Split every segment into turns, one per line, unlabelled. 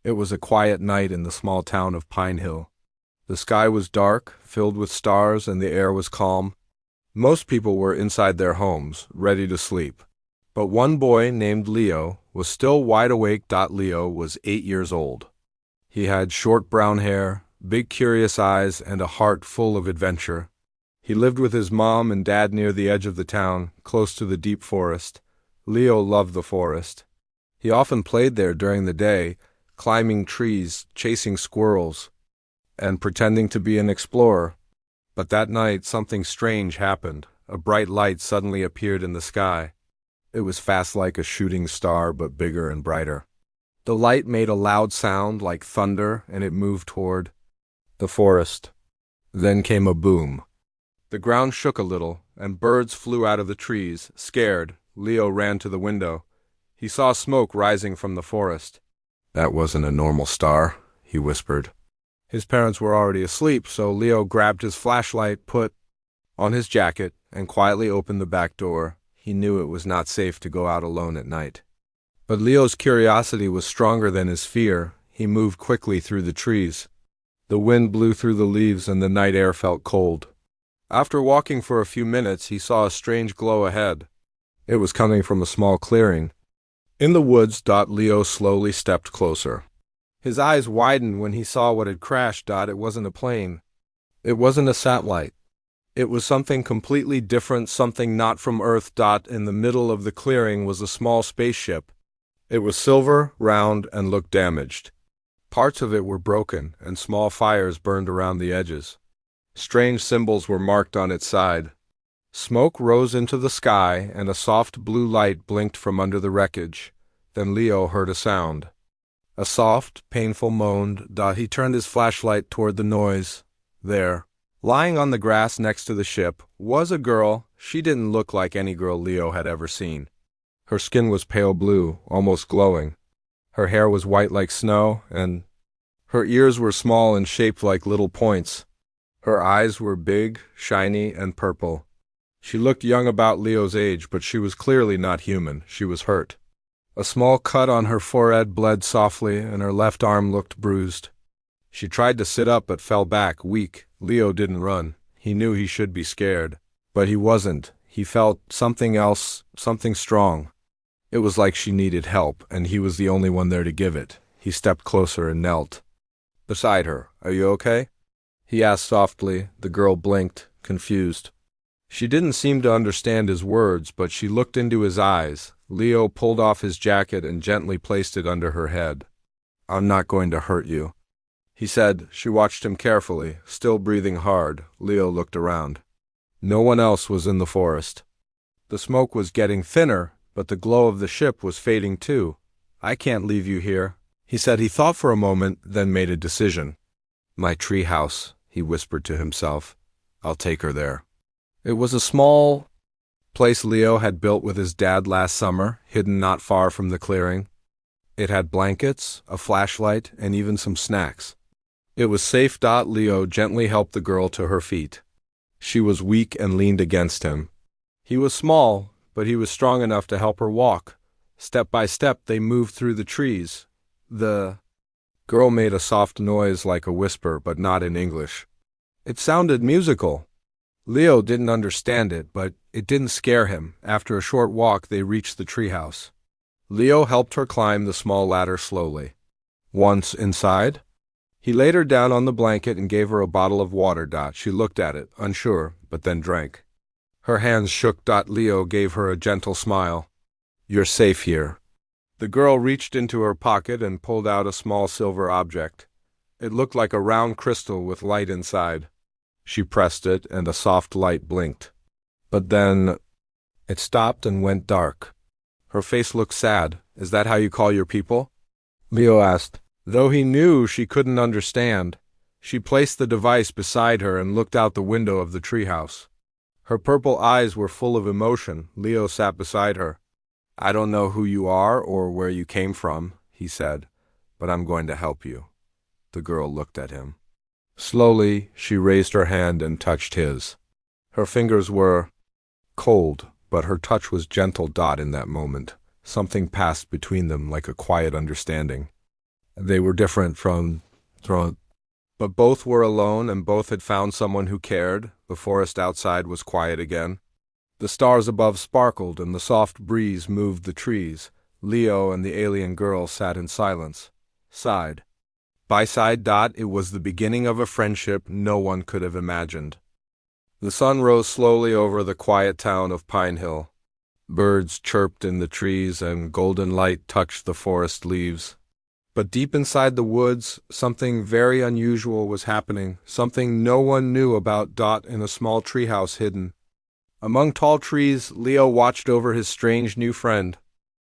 It was a quiet night in the small town of Pine Hill. The sky was dark, filled with stars, and the air was calm. Most people were inside their homes, ready to sleep. But one boy named Leo was still wide awake. Leo was 8 years old. He had short brown hair, big curious eyes, and a heart full of adventure. He lived with his mom and dad near the edge of the town, close to the deep forest. Leo loved the forest. He often played there during the day, climbing trees, chasing squirrels, and pretending to be an explorer. But that night something strange happened. A bright light suddenly appeared in the sky. It was fast like a shooting star, but bigger and brighter. The light made a loud sound like thunder, and it moved toward the forest. Then came a boom. The ground shook a little, and birds flew out of the trees. Scared, Leo ran to the window. He saw smoke rising from the forest. "That wasn't a normal star," he whispered. His parents were already asleep, so Leo grabbed his flashlight, put on his jacket, and quietly opened the back door. He knew it was not safe to go out alone at night. But Leo's curiosity was stronger than his fear. He moved quickly through the trees. The wind blew through the leaves and the night air felt cold. After walking for a few minutes, he saw a strange glow ahead. It was coming from a small clearing. In the woods, Leo slowly stepped closer. His eyes widened when he saw what had crashed. It wasn't a plane. It wasn't a satellite. It was something completely different, something not from Earth. In the middle of the clearing was a small spaceship. It was silver, round, and looked damaged. Parts of it were broken, and small fires burned around the edges. Strange symbols were marked on its side. Smoke rose into the sky, and a soft blue light blinked from under the wreckage. Then Leo heard a sound. A soft, painful moan. He turned his flashlight toward the noise. There, lying on the grass next to the ship, was a girl. She didn't look like any girl Leo had ever seen. Her skin was pale blue, almost glowing. Her hair was white like snow, and her ears were small and shaped like little points. Her eyes were big, shiny, and purple. She looked young, about Leo's age, but she was clearly not human. She was hurt. A small cut on her forehead bled softly, and her left arm looked bruised. She tried to sit up but fell back, weak. Leo didn't run. He knew he should be scared. But he wasn't. He felt something else, something strong. It was like she needed help, and he was the only one there to give it. He stepped closer and knelt beside her. "Are you okay?" he asked softly. The girl blinked, confused. She didn't seem to understand his words, but she looked into his eyes. Leo pulled off his jacket and gently placed it under her head. "I'm not going to hurt you," he said. She watched him carefully, still breathing hard. Leo looked around. No one else was in the forest. The smoke was getting thinner, but the glow of the ship was fading too. "I can't leave you here," he said. He thought for a moment, then made a decision. "My tree house," he whispered to himself. "I'll take her there." It was a small place Leo had built with his dad last summer, hidden not far from the clearing. It had blankets, a flashlight, and even some snacks. It was safe. Leo gently helped the girl to her feet. She was weak and leaned against him. He was small, but he was strong enough to help her walk. Step by step they moved through the trees. The girl made a soft noise like a whisper, but not in English. It sounded musical. Leo didn't understand it, but it didn't scare him. After a short walk they reached the treehouse. Leo helped her climb the small ladder slowly. Once inside, he laid her down on the blanket and gave her a bottle of water. She looked at it, unsure, but then drank. Her hands shook. Leo gave her a gentle smile. "You're safe here." The girl reached into her pocket and pulled out a small silver object. It looked like a round crystal with light inside. She pressed it, and a soft light blinked. But then it stopped and went dark. Her face looked sad. "Is that how you call your people?" Leo asked. Though he knew she couldn't understand, she placed the device beside her and looked out the window of the treehouse. Her purple eyes were full of emotion. Leo sat beside her. "I don't know who you are or where you came from," he said, "but I'm going to help you." The girl looked at him. Slowly, she raised her hand and touched his. Her fingers were cold, but her touch was gentle. In that moment, something passed between them like a quiet understanding. They were different from, but both were alone and both had found someone who cared. The forest outside was quiet again. The stars above sparkled and the soft breeze moved the trees. Leo and the alien girl sat in silence, side by side. It was the beginning of a friendship no one could have imagined. The sun rose slowly over the quiet town of Pine Hill. Birds chirped in the trees and golden light touched the forest leaves. But deep inside the woods, something very unusual was happening, something no one knew about. In a small treehouse hidden among tall trees, Leo watched over his strange new friend.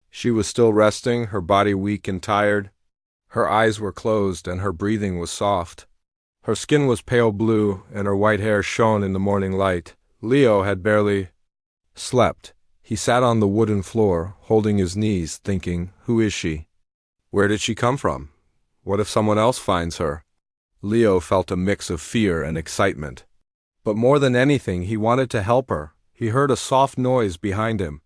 She was still resting, her body weak and tired. Her eyes were closed and her breathing was soft. Her skin was pale blue and her white hair shone in the morning light. Leo had barely slept. He sat on the wooden floor, holding his knees, thinking, who is she? Where did she come from? What if someone else finds her? Leo felt a mix of fear and excitement. But more than anything, he wanted to help her. He heard a soft noise behind him.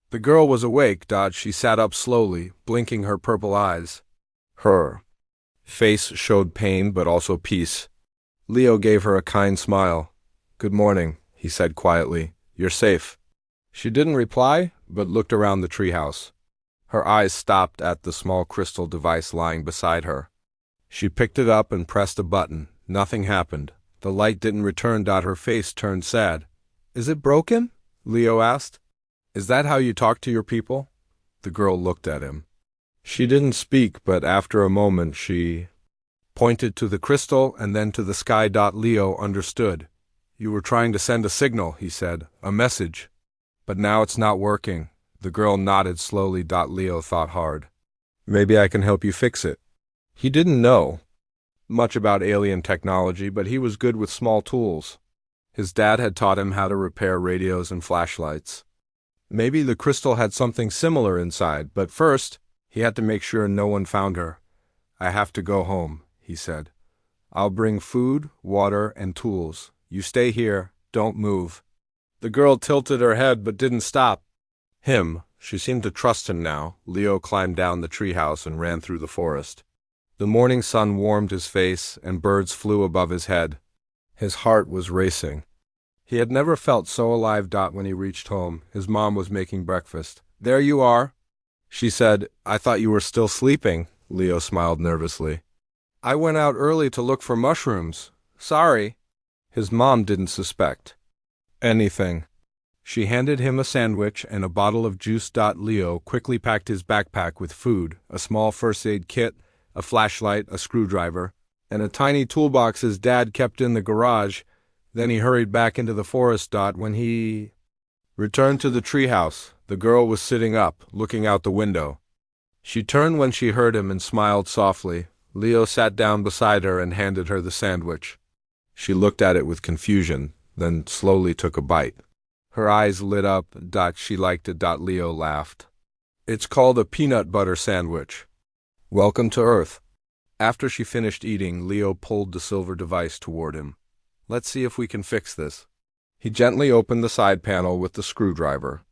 The girl was awake. She sat up slowly, blinking her purple eyes. Her face showed pain but also peace. Leo gave her a kind smile. Good morning, he said quietly. You're safe. She didn't reply, but looked around the treehouse. Her eyes stopped at the small crystal device lying beside her. She picked it up and pressed a button. Nothing happened. The light didn't return. Her face turned sad. Is it broken? Leo asked. Is that how you talk to your people? The girl looked at him. She didn't speak, but after a moment she pointed to the crystal and then to the sky. Leo understood. You were trying to send a signal, he said, a message. But now it's not working. The girl nodded slowly. Leo thought hard. Maybe I can help you fix it. He didn't know much about alien technology, but he was good with small tools. His dad had taught him how to repair radios and flashlights. Maybe the crystal had something similar inside, but first, he had to make sure no one found her. I have to go home, he said. I'll bring food, water, and tools. You stay here, don't move. The girl tilted her head but didn't stop. She seemed to trust him now. Leo climbed down the treehouse and ran through the forest. The morning sun warmed his face and birds flew above his head. His heart was racing. He had never felt so alive. When he reached home, his mom was making breakfast. There you are, she said. I thought you were still sleeping. Leo smiled nervously. I went out early to look for mushrooms. Sorry. His mom didn't suspect anything. She handed him a sandwich and a bottle of juice. Leo quickly packed his backpack with food, a small first aid kit, a flashlight, a screwdriver, and a tiny toolbox his dad kept in the garage. Then he hurried back into the forest. When he returned to the treehouse, the girl was sitting up, looking out the window. She turned when she heard him and smiled softly. Leo sat down beside her and handed her the sandwich. She looked at it with confusion, then slowly took a bite. Her eyes lit up. She liked it. Leo laughed. It's called a peanut butter sandwich. Welcome to Earth. After she finished eating, Leo pulled the silver device toward him. Let's see if we can fix this. He gently opened the side panel with the screwdriver.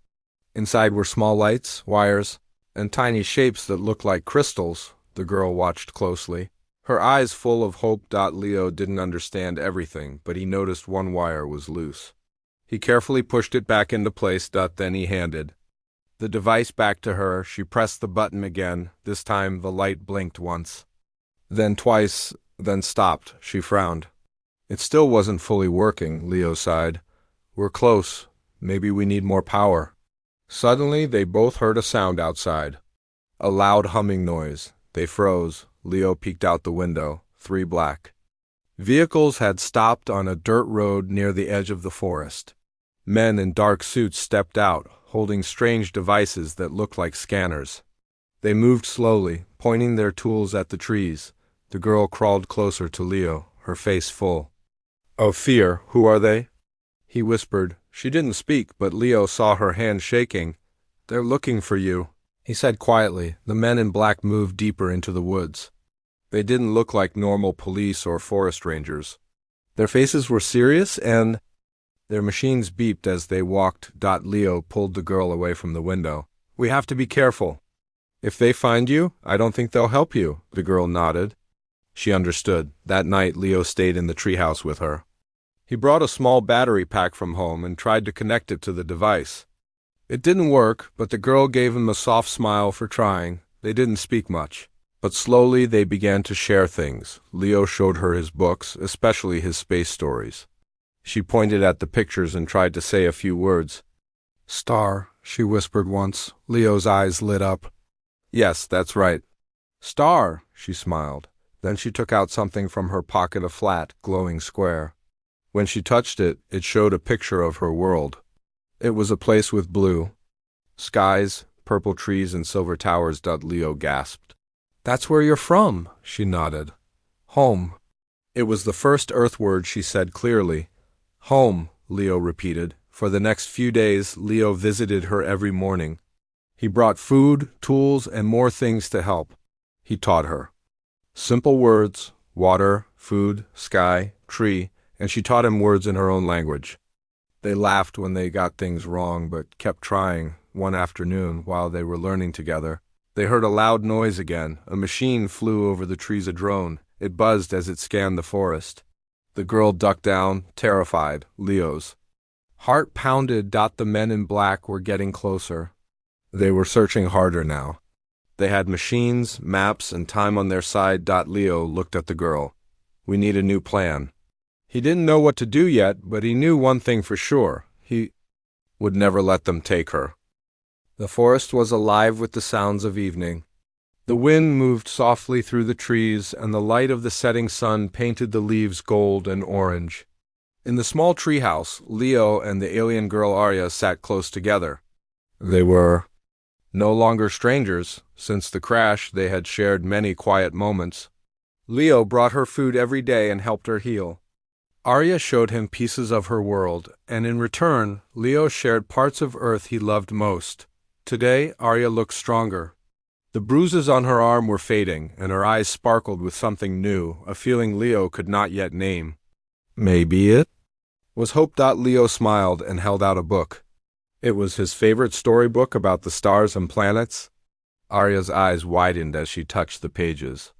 Inside were small lights, wires, and tiny shapes that looked like crystals. The girl watched closely, her eyes full of hope. Leo didn't understand everything, but he noticed one wire was loose. He carefully pushed it back into place. Then he handed the device back to her. She pressed the button again. This time the light blinked once, then twice, then stopped. She frowned. It still wasn't fully working, Leo sighed. We're close. Maybe we need more power. Suddenly, they both heard a sound outside. A loud humming noise. They froze. Leo peeked out the window. 3 black vehicles had stopped on a dirt road near the edge of the forest. Men in dark suits stepped out, holding strange devices that looked like scanners. They moved slowly, pointing their tools at the trees. The girl crawled closer to Leo, her face full of fear. Who are they? He whispered. She didn't speak, but Leo saw her hand shaking. They're looking for you, he said quietly. The men in black moved deeper into the woods. They didn't look like normal police or forest rangers. Their faces were serious and their machines beeped as they walked. Leo pulled the girl away from the window. We have to be careful. If they find you, I don't think they'll help you, the girl nodded. She understood. That night, Leo stayed in the treehouse with her. He brought a small battery pack from home and tried to connect it to the device. It didn't work, but the girl gave him a soft smile for trying. They didn't speak much. But slowly they began to share things. Leo showed her his books, especially his space stories. She pointed at the pictures and tried to say a few words. Star, she whispered once. Leo's eyes lit up. Yes, that's right. Star, she smiled. Then she took out something from her pocket, a flat, glowing square. When she touched it, it showed a picture of her world. It was a place with blue skies, purple trees, and silver towers. Leo gasped. That's where you're from, she nodded. Home. It was the first Earth word she said clearly. Home, Leo repeated. For the next few days, Leo visited her every morning. He brought food, tools, and more things to help. He taught her. Simple words: water, food, sky, tree, and she taught him words in her own language. They laughed when they got things wrong, but kept trying. One afternoon, while they were learning together, they heard a loud noise again. A machine flew over the trees, a drone. It buzzed as it scanned the forest. The girl ducked down, terrified. Leo's heart pounded. The men in black were getting closer. They were searching harder now. They had machines, maps, and time on their side. Leo looked at the girl. We need a new plan. He didn't know what to do yet, but he knew one thing for sure. He would never let them take her. The forest was alive with the sounds of evening. The wind moved softly through the trees, and the light of the setting sun painted the leaves gold and orange. In the small treehouse, Leo and the alien girl Arya sat close together. They were no longer strangers. Since the crash, they had shared many quiet moments. Leo brought her food every day and helped her heal. Arya showed him pieces of her world, and in return, Leo shared parts of Earth he loved most. Today, Arya looked stronger. The bruises on her arm were fading, and her eyes sparkled with something new, a feeling Leo could not yet name. Maybe it was hope. Leo smiled and held out a book. It was his favorite storybook about the stars and planets. Arya's eyes widened as she touched the pages.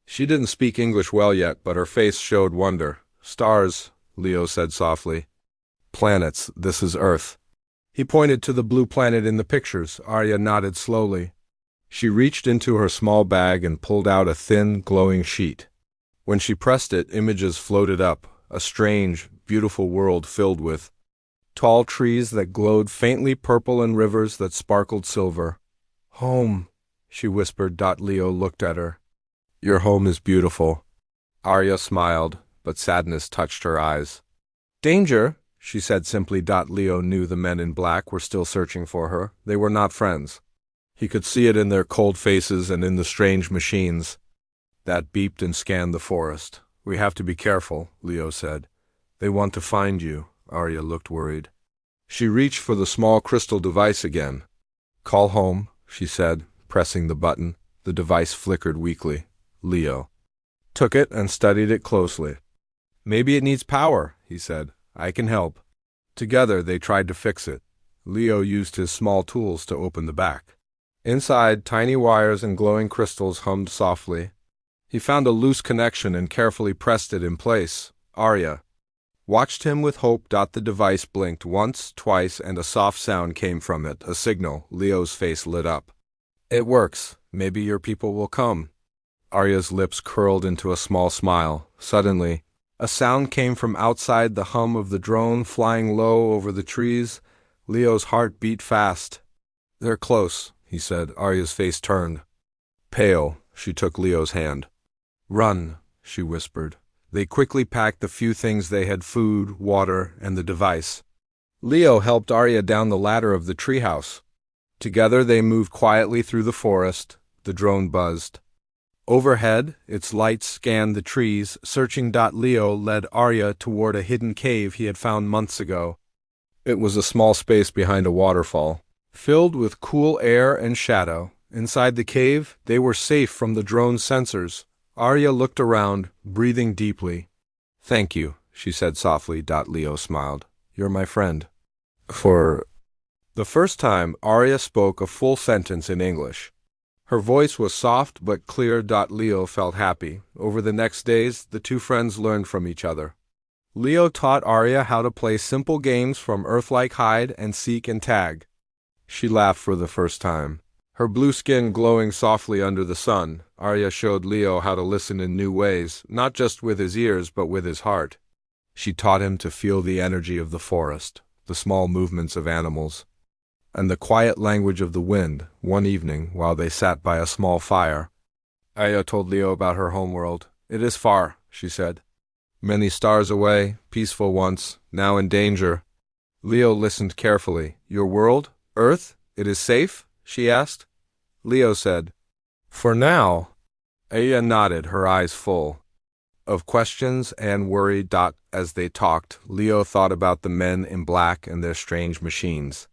She didn't speak English well yet, but her face showed wonder. Stars, Leo said softly. Planets, this is Earth. He pointed to the blue planet in the pictures. Arya nodded slowly. She reached into her small bag and pulled out a thin, glowing sheet. When she pressed it, images floated up, a strange, beautiful world filled with tall trees that glowed faintly purple and rivers that sparkled silver. Home, she whispered. Leo looked at her. Your home is beautiful. Arya smiled, but sadness touched her eyes. Danger, she said simply. Leo knew the men in black were still searching for her. They were not friends. He could see it in their cold faces and in the strange machines that beeped and scanned the forest. We have to be careful, Leo said. They want to find you. Arya looked worried. She reached for the small crystal device again. Call home, she said, pressing the button. The device flickered weakly. Leo took it and studied it closely. Maybe it needs power, he said. I can help. Together they tried to fix it. Leo used his small tools to open the back. Inside, tiny wires and glowing crystals hummed softly. He found a loose connection and carefully pressed it in place. Arya watched him with hope. The device blinked once, twice, and a soft sound came from it, a signal. Leo's face lit up. It works. Maybe your people will come. Arya's lips curled into a small smile. Suddenly, a sound came from outside, the hum of the drone flying low over the trees. Leo's heart beat fast. They're close, he said. Arya's face turned pale. She took Leo's hand. Run, she whispered. They quickly packed the few things they had: food, water, and the device. Leo helped Arya down the ladder of the treehouse. Together they moved quietly through the forest. The drone buzzed. Overhead, its lights scanned the trees, searching. Leo led Arya toward a hidden cave he had found months ago. It was a small space behind a waterfall, filled with cool air and shadow. Inside the cave, they were safe from the drone's sensors. Arya looked around, breathing deeply. Thank you, she said softly. Leo smiled. You're my friend. For the first time, Arya spoke a full sentence in English. Her voice was soft but clear. Leo felt happy. Over the next days, the two friends learned from each other. Leo taught Arya how to play simple games from Earth-like hide and seek and tag. She laughed for the first time. Her blue skin glowing softly under the sun, Arya showed Leo how to listen in new ways, not just with his ears but with his heart. She taught him to feel the energy of the forest, the small movements of animals, and the quiet language of the wind. One evening, while they sat by a small fire, Arya told Leo about her homeworld. "It is far," she said. "Many stars away, peaceful once, now in danger." Leo listened carefully. "Your world? Earth? It is safe?" she asked. Leo said, "For now." Arya nodded, her eyes full of questions and worry. As they talked, Leo thought about the men in black and their strange machines.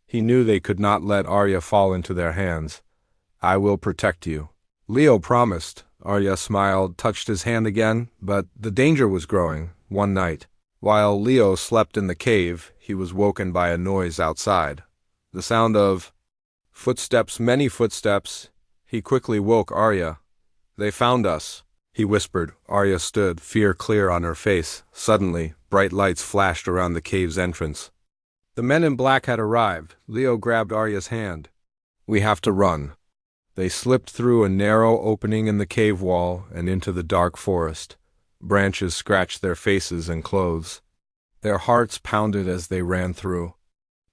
He knew they could not let Arya fall into their hands. "I will protect you," Leo promised. Arya smiled, touched his hand again, but the danger was growing. One night, while Leo slept in the cave, he was woken by a noise outside. The sound of footsteps, many footsteps. He quickly woke Arya. "They found us," he whispered. Arya stood, fear clear on her face. Suddenly, bright lights flashed around the cave's entrance. The men in black had arrived. Leo grabbed Arya's hand. "We have to run." They slipped through a narrow opening in the cave wall and into the dark forest. Branches scratched their faces and clothes. Their hearts pounded as they ran through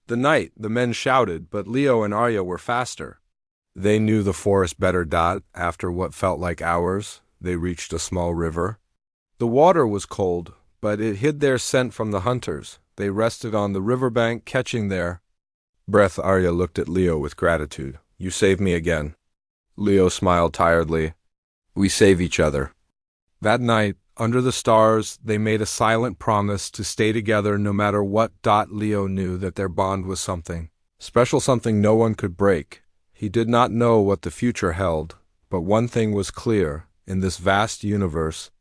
the night. The men shouted, but Leo and Arya were faster. They knew the forest better. After what felt like hours, they reached a small river. The water was cold, but it hid their scent from the hunters. They rested on the riverbank, catching their breath. Arya looked at Leo with gratitude. "You saved me again." Leo smiled tiredly. "We save each other." That night, under the stars, they made a silent promise to stay together no matter what. Leo knew that their bond was something special, something no one could break. He did not know what the future held, but one thing was clear. In this vast universe,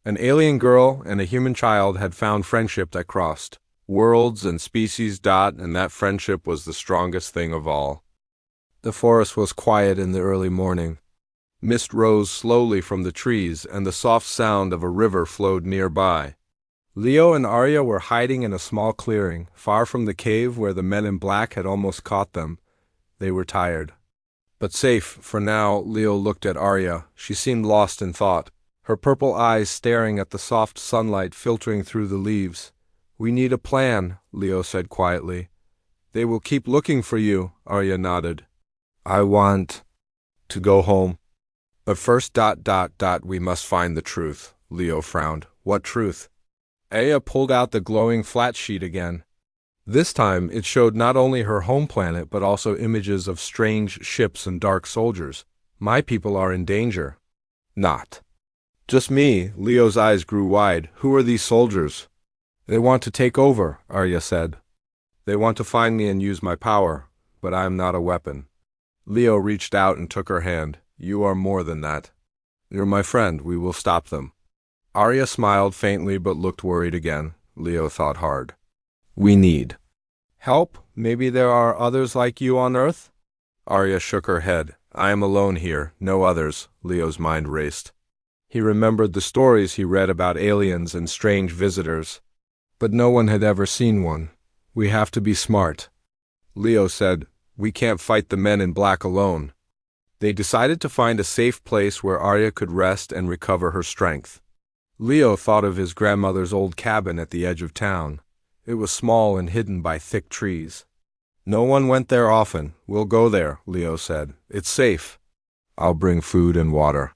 an alien girl and a human child had found friendship that crossed worlds and species. And that friendship was the strongest thing of all. The forest was quiet in the early morning. Mist rose slowly from the trees, and the soft sound of a river flowed nearby. Leo and Arya were hiding in a small clearing, far from the cave where the men in black had almost caught them. They were tired, but safe for now. Leo looked at Arya. She seemed lost in thought, her purple eyes staring at the soft sunlight filtering through the leaves. "We need a plan," Leo said quietly. "They will keep looking for you," Arya nodded. "I want to go home. But first, we must find the truth." Leo frowned. "What truth?" Arya pulled out the glowing flat sheet again. This time, it showed not only her home planet, but also images of strange ships and dark soldiers. "My people are in danger." "Not just me." Leo's eyes grew wide. "Who are these soldiers?" "They want to take over," Arya said. "They want to find me and use my power, but I am not a weapon." Leo reached out and took her hand. "You are more than that. You're my friend. We will stop them." Arya smiled faintly but looked worried again. Leo thought hard. "We need help. Maybe there are others like you on Earth?" Arya shook her head. "I am alone here. No others." Leo's mind raced. He remembered the stories he read about aliens and strange visitors, but no one had ever seen one. "We have to be smart." Leo said, "We can't fight the men in black alone." They decided to find a safe place where Arya could rest and recover her strength. Leo thought of his grandmother's old cabin at the edge of town. It was small and hidden by thick trees. "No one went there often. We'll go there," Leo said. "It's safe." "I'll bring food and water."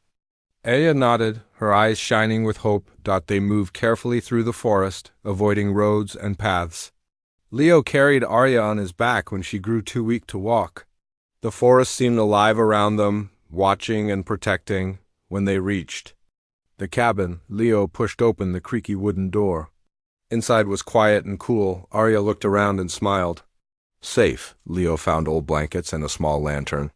Arya nodded, her eyes shining with hope. They moved carefully through the forest, avoiding roads and paths. Leo carried Arya on his back when she grew too weak to walk. The forest seemed alive around them, watching and protecting. When they reached the cabin, Leo pushed open the creaky wooden door. Inside was quiet and cool. Arya looked around and smiled. Safe. Leo found old blankets and a small lantern.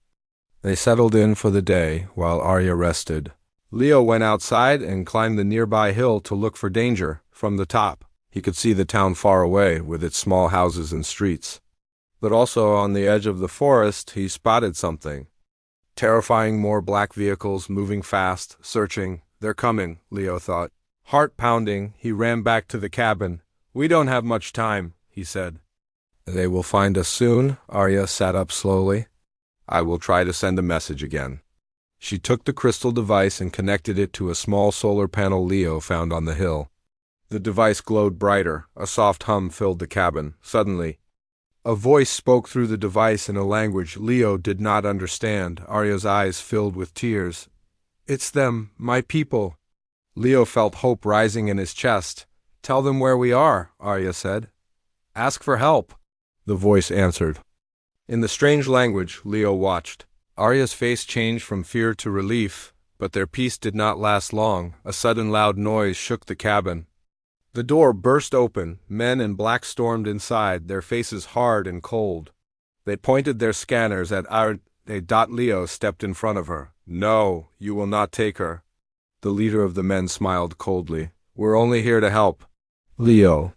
They settled in for the day while Arya rested. Leo went outside and climbed the nearby hill to look for danger. From the top, he could see the town far away with its small houses and streets. But also on the edge of the forest, he spotted something. Terrifying, more black vehicles moving fast, searching. They're coming, Leo thought. Heart pounding, he ran back to the cabin. We don't have much time, he said. They will find us soon, Arya sat up slowly. I will try to send a message again. She took the crystal device and connected it to a small solar panel Leo found on the hill. The device glowed brighter. A soft hum filled the cabin. Suddenly, a voice spoke through the device in a language Leo did not understand. Arya's eyes filled with tears. It's them, my people. Leo felt hope rising in his chest. Tell them where we are, Arya said. Ask for help, the voice answered. In the strange language, Leo watched. Arya's face changed from fear to relief, but their peace did not last long. A sudden loud noise shook the cabin. The door burst open. Men in black stormed inside, their faces hard and cold. They pointed their scanners at Arya. Leo stepped in front of her. No, you will not take her. The leader of the men smiled coldly. We're only here to help. Leo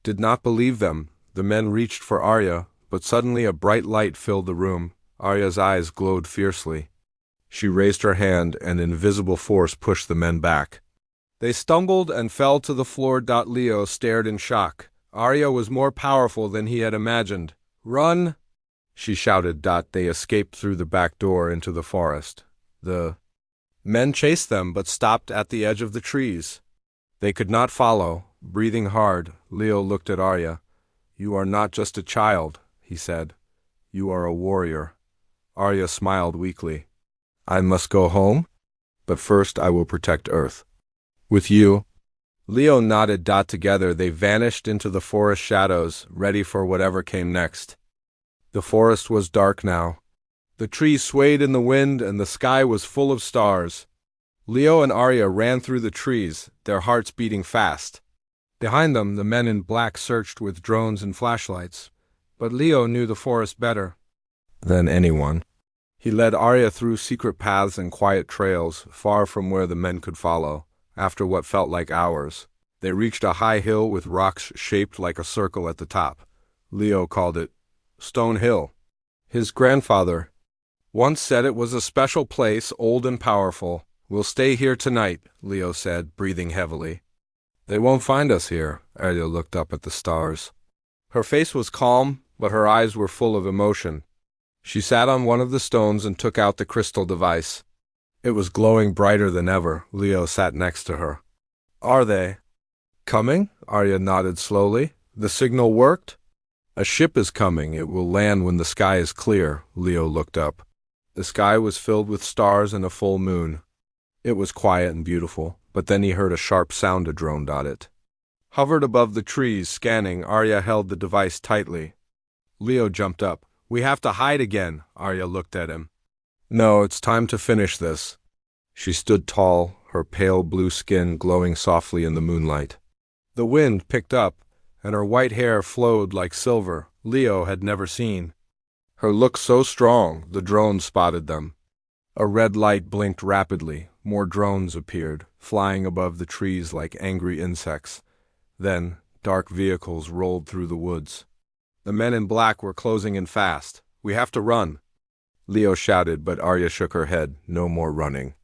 did not believe them. The men reached for Arya, but suddenly a bright light filled the room. Arya's eyes glowed fiercely. She raised her hand, and invisible force pushed the men back. They stumbled and fell to the floor. Leo stared in shock. Arya was more powerful than he had imagined. Run! She shouted. They escaped through the back door into the forest. The men chased them but stopped at the edge of the trees. They could not follow. Breathing hard, Leo looked at Arya. You are not just a child, he said. You are a warrior. Arya smiled weakly. I must go home, but first I will protect Earth. With you? Leo nodded. Together they vanished into the forest shadows, ready for whatever came next. The forest was dark now. The trees swayed in the wind and the sky was full of stars. Leo and Arya ran through the trees, their hearts beating fast. Behind them, the men in black searched with drones and flashlights, but Leo knew the forest better than anyone. He led Arya through secret paths and quiet trails, far from where the men could follow. After what felt like hours, they reached a high hill with rocks shaped like a circle at the top. Leo called it Stone Hill. His grandfather once said it was a special place, old and powerful. We'll stay here tonight, Leo said, breathing heavily. They won't find us here. Arya looked up at the stars. Her face was calm, but her eyes were full of emotion. She sat on one of the stones and took out the crystal device. It was glowing brighter than ever. Leo sat next to her. Are they coming? Arya nodded slowly. The signal worked? A ship is coming. It will land when the sky is clear. Leo looked up. The sky was filled with stars and a full moon. It was quiet and beautiful, but then he heard a sharp sound. A drone. It hovered above the trees, scanning. Arya held the device tightly. Leo jumped up. We have to hide again. Arya looked at him. No, it's time to finish this. She stood tall, her pale blue skin glowing softly in the moonlight. The wind picked up, and her white hair flowed like silver Leo had never seen. Her look so strong, the drones spotted them. A red light blinked rapidly. More drones appeared, flying above the trees like angry insects. Then, dark vehicles rolled through the woods. The men in black were closing in fast. We have to run, Leo shouted, but Arya shook her head. No more running.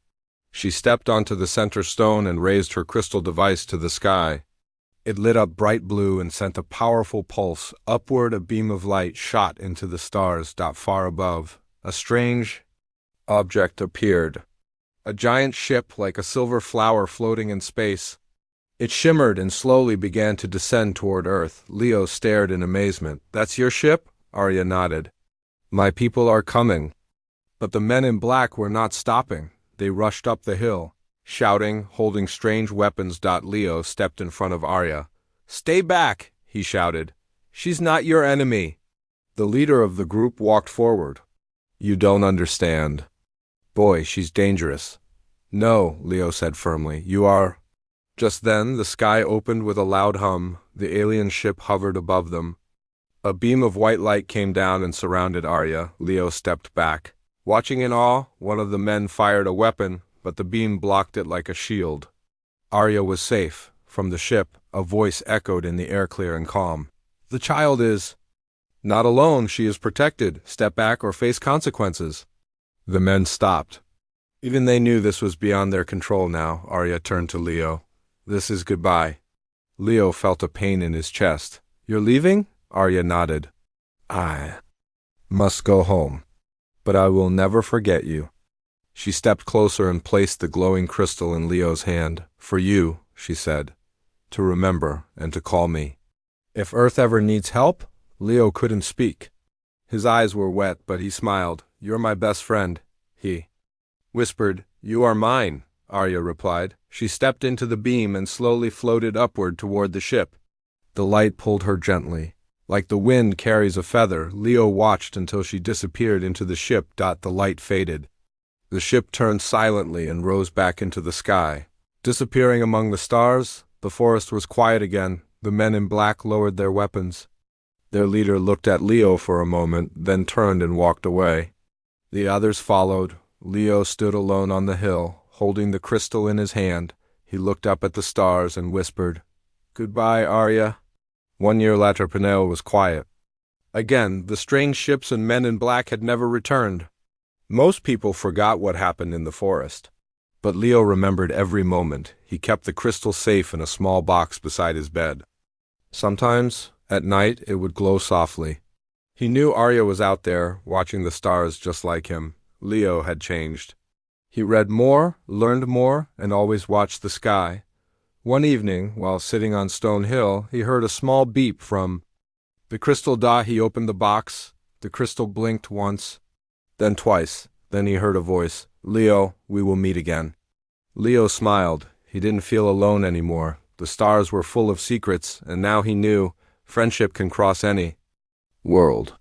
She stepped onto the center stone and raised her crystal device to the sky. It lit up bright blue and sent a powerful pulse upward. A beam of light shot into the stars. Far above, a strange object appeared. A giant ship like a silver flower floating in space. It shimmered and slowly began to descend toward Earth. Leo stared in amazement. That's your ship? Arya nodded. My people are coming. But the men in black were not stopping. They rushed up the hill, shouting, holding strange weapons. Leo stepped in front of Arya. Stay back, he shouted. She's not your enemy. The leader of the group walked forward. You don't understand. Boy, she's dangerous. No, Leo said firmly. You are. Just then, the sky opened with a loud hum. The alien ship hovered above them. A beam of white light came down and surrounded Arya. Leo stepped back. Watching in awe, one of the men fired a weapon, but the beam blocked it like a shield. Arya was safe. From the ship, a voice echoed in the air, clear and calm. The child is not alone. She is protected. Step back or face consequences. The men stopped. Even they knew this was beyond their control now. Arya turned to Leo. This is goodbye. Leo felt a pain in his chest. You're leaving? Arya nodded. I must go home, but I will never forget you. She stepped closer and placed the glowing crystal in Leo's hand. For you, she said, to remember and to call me. If Earth ever needs help, Leo couldn't speak. His eyes were wet, but he smiled. You're my best friend, he whispered. You are mine, Arya replied. She stepped into the beam and slowly floated upward toward the ship. The light pulled her gently. Like the wind carries a feather, Leo watched until she disappeared into the ship. The light faded. The ship turned silently and rose back into the sky. Disappearing among the stars, the forest was quiet again. The men in black lowered their weapons. Their leader looked at Leo for a moment, then turned and walked away. The others followed. Leo stood alone on the hill, holding the crystal in his hand. He looked up at the stars and whispered, Goodbye, Arya. 1 year later, Penel was quiet. Again, the strange ships and men in black had never returned. Most people forgot what happened in the forest. But Leo remembered every moment. He kept the crystal safe in a small box beside his bed. Sometimes, at night, it would glow softly. He knew Arya was out there, watching the stars just like him. Leo had changed. He read more, learned more, and always watched the sky. One evening, while sitting on Stone Hill, he heard a small beep from the crystal. He opened the box. The crystal blinked once, then twice. Then he heard a voice. Leo, we will meet again. Leo smiled. He didn't feel alone anymore. The stars were full of secrets, and now he knew friendship can cross any world.